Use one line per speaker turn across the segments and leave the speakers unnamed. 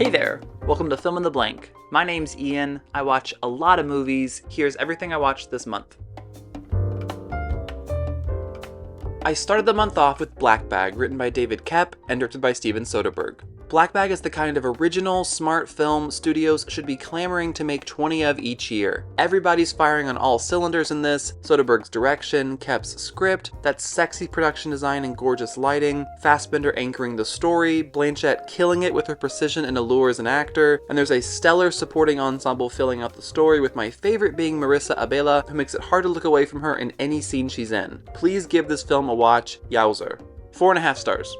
Hey there, welcome to Film in the Blank. My name's Ian, I watch a lot of movies. Here's everything I watched this month. I started the month off with Black Bag, written by David Koepp and directed by Steven Soderbergh. Black Bag is the kind of original, smart film studios should be clamoring to make 20 of each year. Everybody's firing on all cylinders in this. Soderbergh's direction, Koepp's script, that sexy production design and gorgeous lighting, Fassbender anchoring the story, Blanchett killing it with her precision and allure as an actor, and there's a stellar supporting ensemble filling out the story, with my favorite being Marisa Abela, who makes it hard to look away from her in any scene she's in. Please give this film a watch, yowzer. 4.5 stars.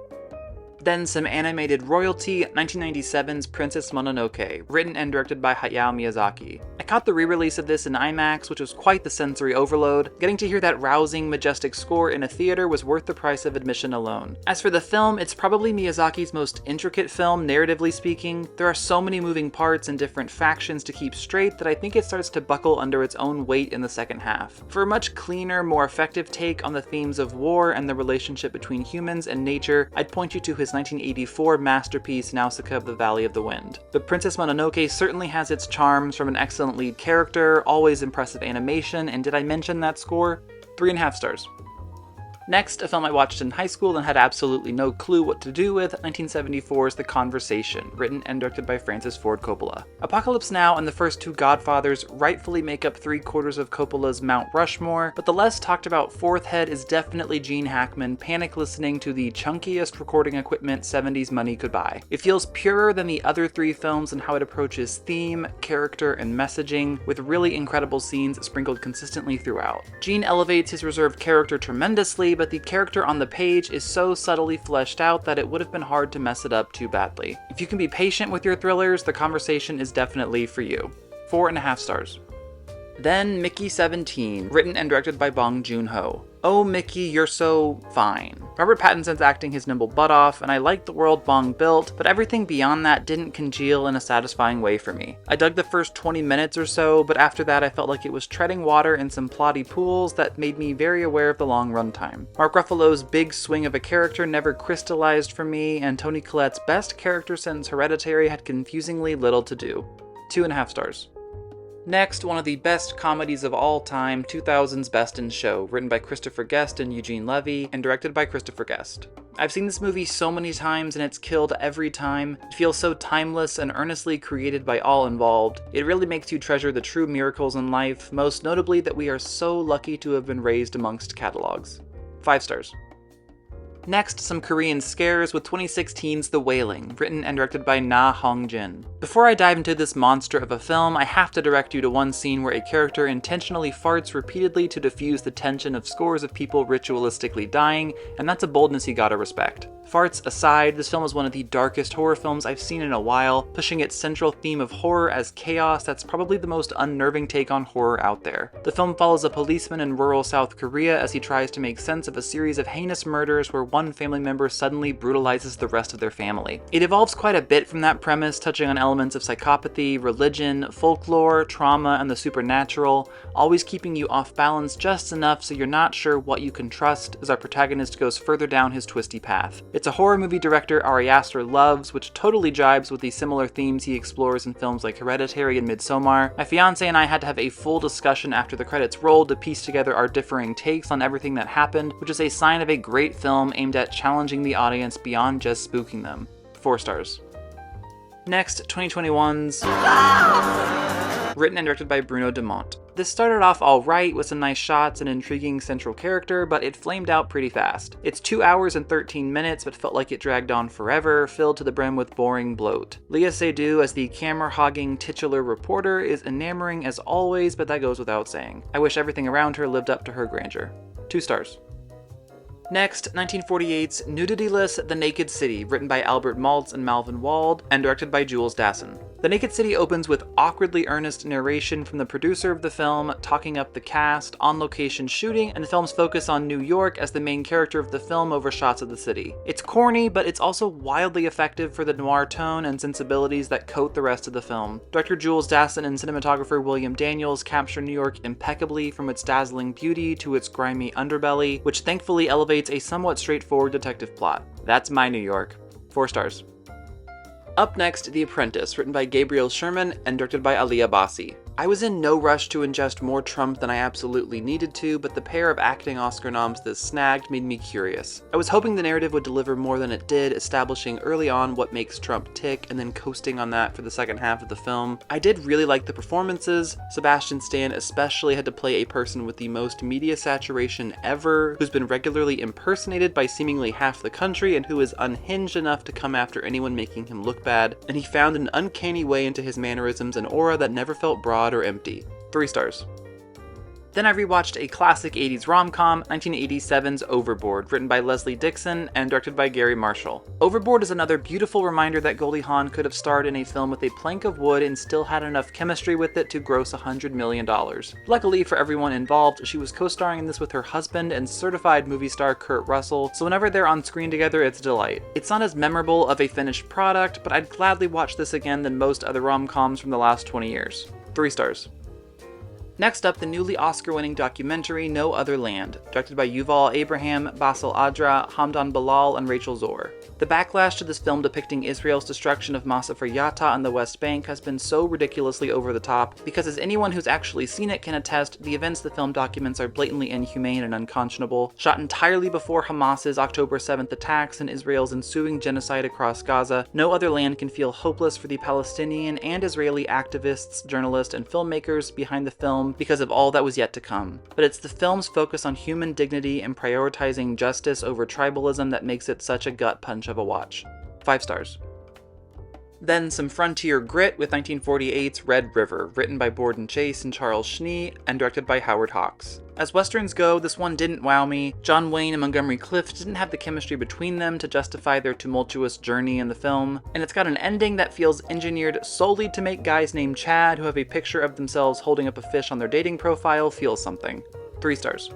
Then some animated royalty, 1997's Princess Mononoke, written and directed by Hayao Miyazaki. I caught the re-release of this in IMAX, which was quite the sensory overload. Getting to hear that rousing, majestic score in a theater was worth the price of admission alone. As for the film, it's probably Miyazaki's most intricate film, narratively speaking. There are so many moving parts and different factions to keep straight that I think it starts to buckle under its own weight in the second half. For a much cleaner, more effective take on the themes of war and the relationship between humans and nature, I'd point you to his 1984 masterpiece Nausicaa of the Valley of the Wind. But Princess Mononoke certainly has its charms, from an excellent lead character, always impressive animation, and did I mention that score? 3.5 stars. Next, a film I watched in high school and had absolutely no clue what to do with, 1974's The Conversation, written and directed by Francis Ford Coppola. Apocalypse Now and the first two Godfathers rightfully make up 3/4 of Coppola's Mount Rushmore, but the less talked about fourth head is definitely Gene Hackman panic listening to the chunkiest recording equipment 70s money could buy. It feels purer than the other three films in how it approaches theme, character, and messaging, with really incredible scenes sprinkled consistently throughout. Gene elevates his reserved character tremendously, but the character on the page is so subtly fleshed out that it would have been hard to mess it up too badly. If you can be patient with your thrillers, The Conversation is definitely for you. 4.5 stars. Then Mickey 17, written and directed by Bong Joon-ho. Oh Mickey, you're so fine. Robert Pattinson's acting his nimble butt off, and I liked the world Bong built, but everything beyond that didn't congeal in a satisfying way for me. I dug the first 20 minutes or so, but after that I felt like it was treading water in some plotty pools that made me very aware of the long runtime. Mark Ruffalo's big swing of a character never crystallized for me, and Toni Collette's best character since Hereditary had confusingly little to do. 2.5 stars. Next, one of the best comedies of all time, 2000's Best in Show, written by Christopher Guest and Eugene Levy, and directed by Christopher Guest. I've seen this movie so many times and it's killed every time. It feels so timeless and earnestly created by all involved. It really makes you treasure the true miracles in life, most notably that we are so lucky to have been raised amongst catalogs. 5 stars. Next, some Korean scares with 2016's The Wailing, written and directed by Na Hong-jin. Before I dive into this monster of a film, I have to direct you to one scene where a character intentionally farts repeatedly to diffuse the tension of scores of people ritualistically dying, and that's a boldness you gotta respect. Farts aside, this film is one of the darkest horror films I've seen in a while, pushing its central theme of horror as chaos that's probably the most unnerving take on horror out there. The film follows a policeman in rural South Korea as he tries to make sense of a series of heinous murders where one family member suddenly brutalizes the rest of their family. It evolves quite a bit from that premise, touching on elements of psychopathy, religion, folklore, trauma, and the supernatural, always keeping you off balance just enough so you're not sure what you can trust as our protagonist goes further down his twisty path. It's a horror movie director Ari Aster loves, which totally jibes with the similar themes he explores in films like Hereditary and Midsommar. My fiance and I had to have a full discussion after the credits rolled to piece together our differing takes on everything that happened, which is a sign of a great film aimed at challenging the audience beyond just spooking them. 4 stars. Next, 2021's written and directed by Bruno Dumont. This started off alright with some nice shots and intriguing central character, but it flamed out pretty fast. It's 2 hours and 13 minutes, but felt like it dragged on forever, filled to the brim with boring bloat. Léa Seydoux as the camera-hogging titular reporter is enamoring as always, but that goes without saying. I wish everything around her lived up to her grandeur. 2 stars. Next, 1948's nudity-less The Naked City, written by Albert Maltz and Malvin Wald, and directed by Jules Dassin. The Naked City opens with awkwardly earnest narration from the producer of the film, talking up the cast, on-location shooting, and the film's focus on New York as the main character of the film over shots of the city. It's corny, but it's also wildly effective for the noir tone and sensibilities that coat the rest of the film. Director Jules Dassin and cinematographer William Daniels capture New York impeccably, from its dazzling beauty to its grimy underbelly, which thankfully elevates a somewhat straightforward detective plot. That's my New York. 4 stars. Up next, The Apprentice, written by Gabriel Sherman and directed by Ali Abbasi. I was in no rush to ingest more Trump than I absolutely needed to, but the pair of acting Oscar noms this snagged made me curious. I was hoping the narrative would deliver more than it did, establishing early on what makes Trump tick, and then coasting on that for the second half of the film. I did really like the performances. Sebastian Stan especially had to play a person with the most media saturation ever, who's been regularly impersonated by seemingly half the country, and who is unhinged enough to come after anyone making him look bad, and he found an uncanny way into his mannerisms and aura that never felt broad or empty. 3 stars. Then I rewatched a classic 80s rom-com, 1987's Overboard, written by Leslie Dixon and directed by Gary Marshall. Overboard is another beautiful reminder that Goldie Hawn could have starred in a film with a plank of wood and still had enough chemistry with it to gross $100 million. Luckily for everyone involved, she was co-starring in this with her husband and certified movie star Kurt Russell, so whenever they're on screen together, it's a delight. It's not as memorable of a finished product, but I'd gladly watch this again than most other rom-coms from the last 20 years. 3 stars. Next up, the newly Oscar-winning documentary No Other Land, directed by Yuval Abraham, Bassel Adra, Hamdan Bilal, and Rachel Zor. The backlash to this film depicting Israel's destruction of Masafer Yatta on the West Bank has been so ridiculously over the top, because as anyone who's actually seen it can attest, the events the film documents are blatantly inhumane and unconscionable. Shot entirely before Hamas's October 7th attacks and Israel's ensuing genocide across Gaza, No Other Land can feel hopeless for the Palestinian and Israeli activists, journalists, and filmmakers behind the film because of all that was yet to come. But it's the film's focus on human dignity and prioritizing justice over tribalism that makes it such a gut punch of a watch. 5 stars. Then some frontier grit with 1948's Red River, written by Borden Chase and Charles Schnee, and directed by Howard Hawks. As westerns go, this one didn't wow me. John Wayne and Montgomery Clift didn't have the chemistry between them to justify their tumultuous journey in the film, and it's got an ending that feels engineered solely to make guys named Chad who have a picture of themselves holding up a fish on their dating profile feel something. 3 stars.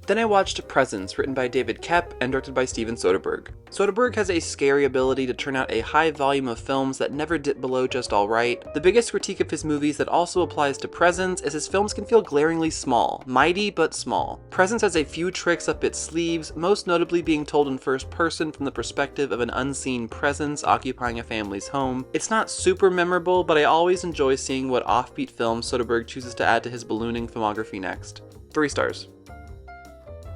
Then I watched Presence, written by David Koepp and directed by Steven Soderbergh. Soderbergh has a scary ability to turn out a high volume of films that never dip below just alright. The biggest critique of his movies that also applies to Presence is his films can feel glaringly small, mighty but small. Presence has a few tricks up its sleeves, most notably being told in first person from the perspective of an unseen presence occupying a family's home. It's not super memorable, but I always enjoy seeing what offbeat films Soderbergh chooses to add to his ballooning filmography next. 3 stars.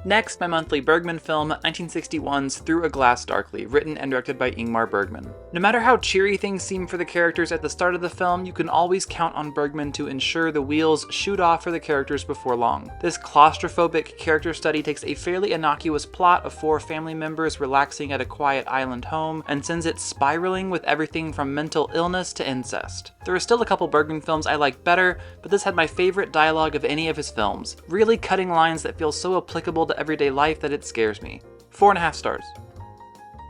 Next, my monthly Bergman film, 1961's Through a Glass Darkly, written and directed by Ingmar Bergman. No matter how cheery things seem for the characters at the start of the film, you can always count on Bergman to ensure the wheels shoot off for the characters before long. This claustrophobic character study takes a fairly innocuous plot of 4 family members relaxing at a quiet island home and sends it spiraling with everything from mental illness to incest. There are still a couple Bergman films I like better, but this had my favorite dialogue of any of his films, really cutting lines that feel so applicable to everyday life that it scares me. 4.5 stars.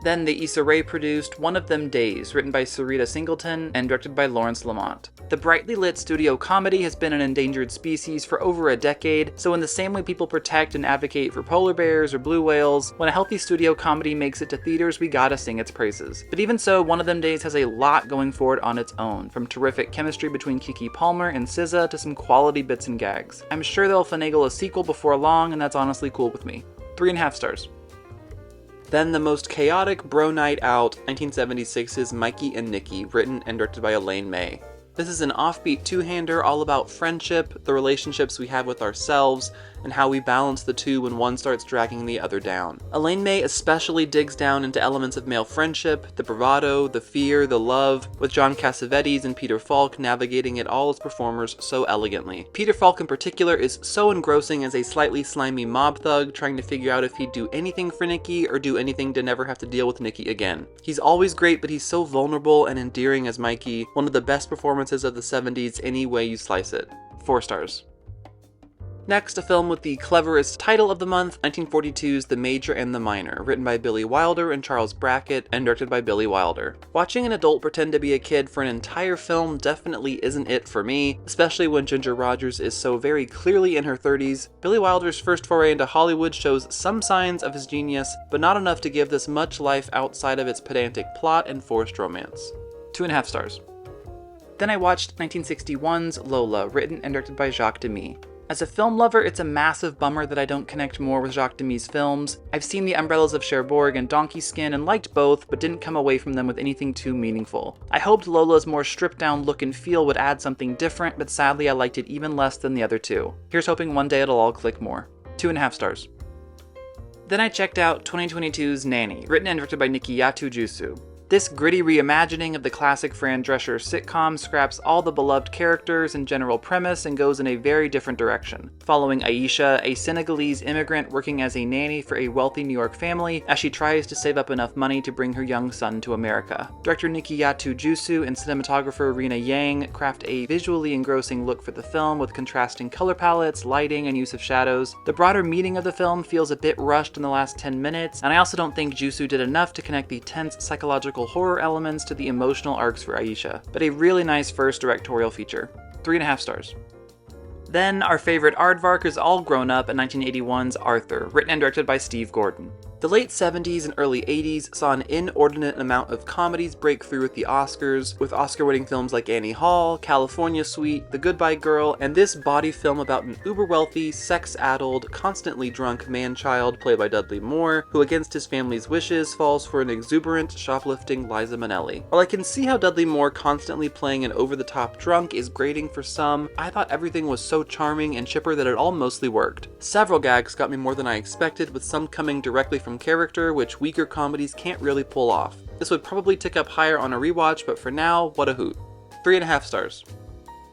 Then the Issa Rae produced One of Them Days, written by Sarita Singleton and directed by Lawrence Lamont. The brightly lit studio comedy has been an endangered species for over a decade, so in the same way people protect and advocate for polar bears or blue whales, when a healthy studio comedy makes it to theaters, we gotta sing its praises. But even so, One of Them Days has a lot going for it on its own, from terrific chemistry between Keke Palmer and SZA to some quality bits and gags. I'm sure they'll finagle a sequel before long, and that's honestly cool with me. 3.5 stars. Then the most chaotic bro night out, 1976's Mikey and Nicky, written and directed by Elaine May. This is an offbeat two-hander all about friendship, the relationships we have with ourselves, and how we balance the two when one starts dragging the other down. Elaine May especially digs down into elements of male friendship, the bravado, the fear, the love, with John Cassavetes and Peter Falk navigating it all as performers so elegantly. Peter Falk in particular is so engrossing as a slightly slimy mob thug trying to figure out if he'd do anything for Nicky or do anything to never have to deal with Nicky again. He's always great, but he's so vulnerable and endearing as Mikey, one of the best performances of the 70s any way you slice it. 4 stars. Next, a film with the cleverest title of the month, 1942's The Major and the Minor, written by Billy Wilder and Charles Brackett, and directed by Billy Wilder. Watching an adult pretend to be a kid for an entire film definitely isn't it for me, especially when Ginger Rogers is so very clearly in her 30s. Billy Wilder's first foray into Hollywood shows some signs of his genius, but not enough to give this much life outside of its pedantic plot and forced romance. 2.5 stars. Then I watched 1961's Lola, written and directed by Jacques Demy. As a film lover, it's a massive bummer that I don't connect more with Jacques Demy's films. I've seen The Umbrellas of Cherbourg and Donkey Skin and liked both, but didn't come away from them with anything too meaningful. I hoped Lola's more stripped down look and feel would add something different, but sadly I liked it even less than the other two. Here's hoping one day it'll all click more. 2.5 stars. Then I checked out 2022's Nanny, written and directed by Nicky Jusu. This gritty reimagining of the classic Fran Drescher sitcom scraps all the beloved characters and general premise and goes in a very different direction, following Aisha, a Senegalese immigrant working as a nanny for a wealthy New York family as she tries to save up enough money to bring her young son to America. Director Nicky Jusu and cinematographer Rina Yang craft a visually engrossing look for the film with contrasting color palettes, lighting, and use of shadows. The broader meaning of the film feels a bit rushed in the last 10 minutes, and I also don't think Jusu did enough to connect the tense psychological horror elements to the emotional arcs for Aisha, but a really nice first directorial feature. 3.5 stars. Then, our favorite aardvark is all grown up in 1981's Arthur, written and directed by Steve Gordon. The late 70s and early 80s saw an inordinate amount of comedies break through with the Oscars, with Oscar-winning films like Annie Hall, California Suite, The Goodbye Girl, and this body film about an uber-wealthy, sex-addled, constantly drunk man-child played by Dudley Moore, who against his family's wishes falls for an exuberant, shoplifting Liza Minnelli. While I can see how Dudley Moore constantly playing an over-the-top drunk is grating for some, I thought everything was so charming and chipper that it all mostly worked. Several gags got me more than I expected, with some coming directly from character, which weaker comedies can't really pull off. This would probably tick up higher on a rewatch, but for now, what a hoot. 3.5 stars.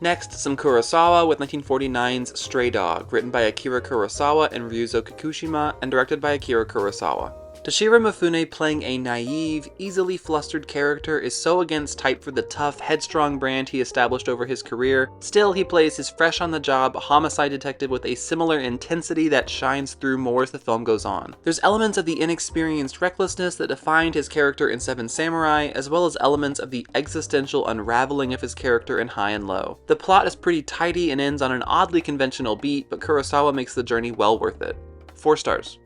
Next, some Kurosawa with 1949's Stray Dog, written by Akira Kurosawa and Ryuzo Kikushima, and directed by Akira Kurosawa. Toshiro Mifune playing a naive, easily flustered character is so against type for the tough, headstrong brand he established over his career. Still, he plays his fresh-on-the-job homicide detective with a similar intensity that shines through more as the film goes on. There's elements of the inexperienced recklessness that defined his character in Seven Samurai, as well as elements of the existential unraveling of his character in High and Low. The plot is pretty tidy and ends on an oddly conventional beat, but Kurosawa makes the journey well worth it. 4 stars.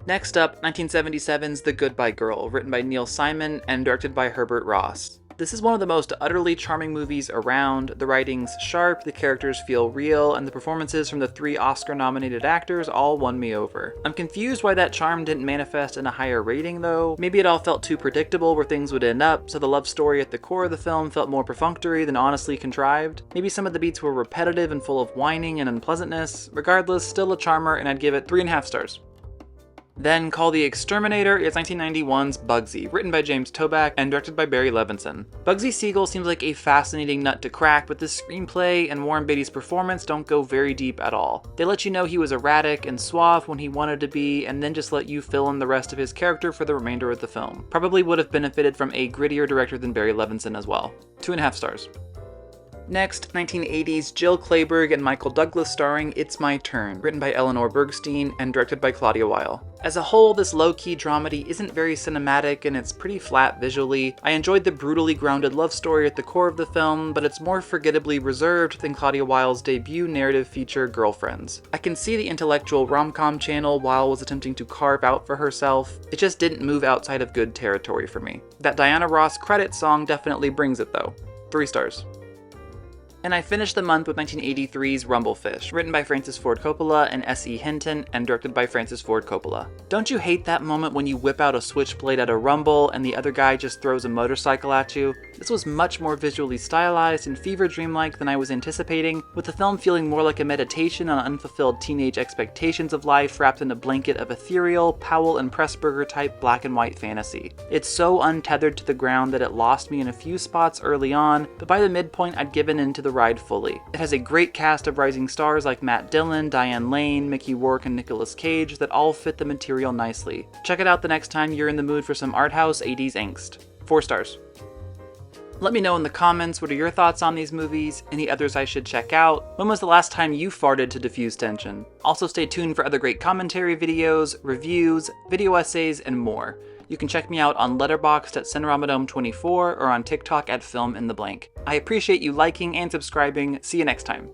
Next up, 1977's The Goodbye Girl, written by Neil Simon and directed by Herbert Ross. This is one of the most utterly charming movies around. The writing's sharp, the characters feel real, and the performances from the 3 Oscar-nominated actors all won me over. I'm confused why that charm didn't manifest in a higher rating though. Maybe it all felt too predictable where things would end up, so the love story at the core of the film felt more perfunctory than honestly contrived. Maybe some of the beats were repetitive and full of whining and unpleasantness. Regardless, still a charmer, and I'd give it 3.5 stars. Then Call the Exterminator is 1991's Bugsy, written by James Toback and directed by Barry Levinson. Bugsy Siegel seems like a fascinating nut to crack, but the screenplay and Warren Beatty's performance don't go very deep at all. They let you know he was erratic and suave when he wanted to be, and then just let you fill in the rest of his character for the remainder of the film. Probably would have benefited from a grittier director than Barry Levinson as well. 2.5 stars. Next, 1980's Jill Clayburgh and Michael Douglas starring It's My Turn, written by Eleanor Bergstein and directed by Claudia Weil. As a whole, this low-key dramedy isn't very cinematic and it's pretty flat visually. I enjoyed the brutally grounded love story at the core of the film, but it's more forgettably reserved than Claudia Weil's debut narrative feature, Girlfriends. I can see the intellectual rom-com channel Weil was attempting to carve out for herself. It just didn't move outside of good territory for me. That Diana Ross credit song definitely brings it though. 3 stars. And I finished the month with 1983's Rumblefish, written by Francis Ford Coppola and S.E. Hinton, and directed by Francis Ford Coppola. Don't you hate that moment when you whip out a switchblade at a rumble and the other guy just throws a motorcycle at you? This was much more visually stylized and fever dream-like than I was anticipating, with the film feeling more like a meditation on unfulfilled teenage expectations of life wrapped in a blanket of ethereal, Powell and Pressburger type black and white fantasy. It's so untethered to the ground that it lost me in a few spots early on, but by the midpoint I'd given into the ride fully. It has a great cast of rising stars like Matt Dillon, Diane Lane, Mickey Rourke, and Nicolas Cage that all fit the material nicely. Check it out the next time you're in the mood for some art house 80s angst. 4 stars. Let me know in the comments what are your thoughts on these movies, any others I should check out, when was the last time you farted to diffuse tension. Also stay tuned for other great commentary videos, reviews, video essays, and more. You can check me out on Letterboxd at Cineramadome24 or on TikTok at Film in the Blank. I appreciate you liking and subscribing. See you next time.